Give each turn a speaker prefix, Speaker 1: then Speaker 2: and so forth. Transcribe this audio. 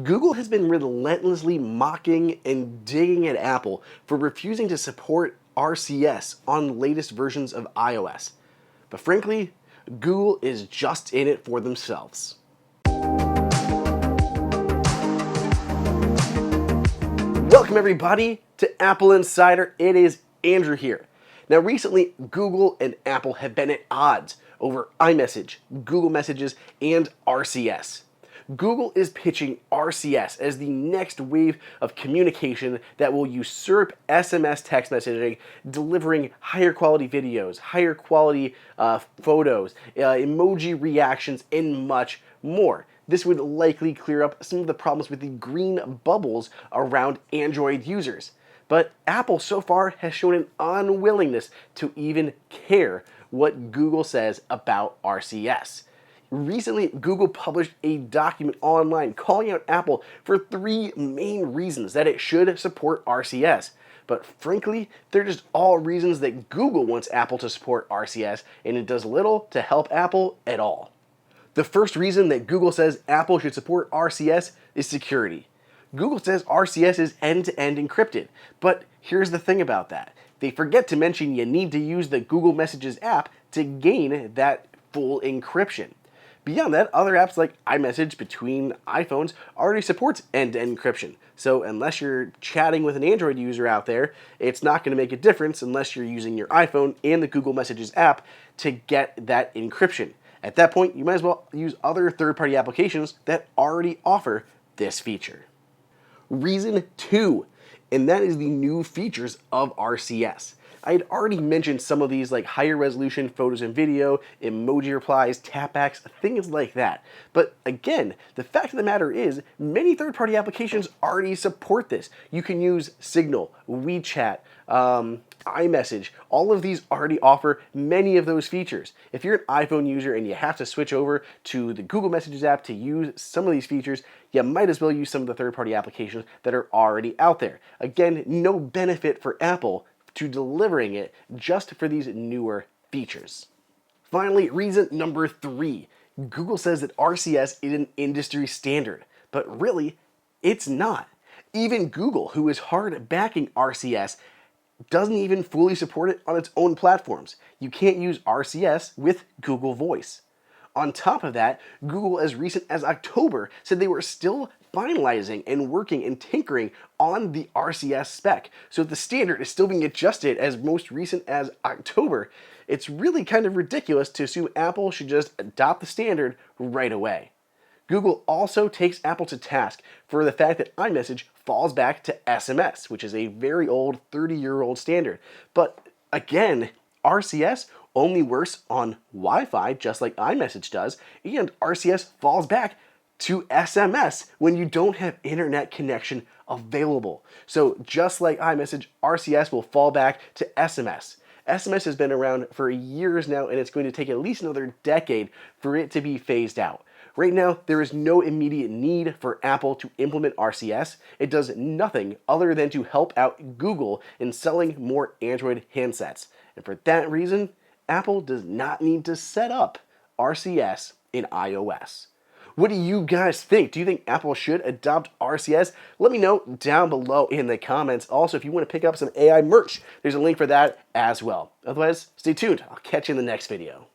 Speaker 1: Google has been relentlessly mocking and digging at Apple for refusing to support RCS on latest versions of iOS. But frankly, Google is just in it for themselves. Welcome everybody to Apple Insider. It is Andrew here. Now recently, Google and Apple have been at odds over iMessage, Google Messages, and RCS. Google is pitching RCS as the next wave of communication that will usurp SMS text messaging, delivering higher quality videos, higher quality photos, emoji reactions, and much more. This would likely clear up some of the problems with the green bubbles around Android users. But Apple so far has shown an unwillingness to even care what Google says about RCS. Recently, Google published a document online calling out Apple for 3 main reasons that it should support RCS. But frankly, they're just all reasons that Google wants Apple to support RCS, and it does little to help Apple at all. The first reason that Google says Apple should support RCS is security. Google says RCS is end-to-end encrypted, but here's the thing about that. They forget to mention you need to use the Google Messages app to gain that full encryption. Beyond that, other apps like iMessage between iPhones already supports end-to-end encryption. So unless you're chatting with an Android user out there, it's not going to make a difference unless you're using your iPhone and the Google Messages app to get that encryption. At that point, you might as well use other third-party applications that already offer this feature. Reason 2, and that is the new features of RCS. I had already mentioned some of these, like higher resolution photos and video, emoji replies, tapbacks, things like that. But again, the fact of the matter is, many third-party applications already support this. You can use Signal, WeChat, iMessage. All of these already offer many of those features. If you're an iPhone user and you have to switch over to the Google Messages app to use some of these features, you might as well use some of the third-party applications that are already out there. Again, no benefit for Apple to delivering it just for these newer features. Finally, reason number 3. Google says that RCS is an industry standard, but really, it's not. Even Google, who is hard backing RCS, doesn't even fully support it on its own platforms. You can't use RCS with Google Voice. On top of that, Google, as recent as October, said they were still finalizing and working and tinkering on the RCS spec. So the standard is still being adjusted as most recent as October. It's really kind of ridiculous to assume Apple should just adopt the standard right away. Google also takes Apple to task for the fact that iMessage falls back to SMS, which is a very old, 30-year-old standard. But again, RCS only works on Wi-Fi, just like iMessage does, and RCS falls back to SMS when you don't have internet connection available. So just like iMessage, RCS will fall back to SMS. SMS has been around for years now, and it's going to take at least another decade for it to be phased out. Right now, there is no immediate need for Apple to implement RCS. It does nothing other than to help out Google in selling more Android handsets. And for that reason, Apple does not need to set up RCS in iOS. What do you guys think? Do you think Apple should adopt RCS? Let me know down below in the comments. Also, if you want to pick up some AI merch, there's a link for that as well. Otherwise, stay tuned. I'll catch you in the next video.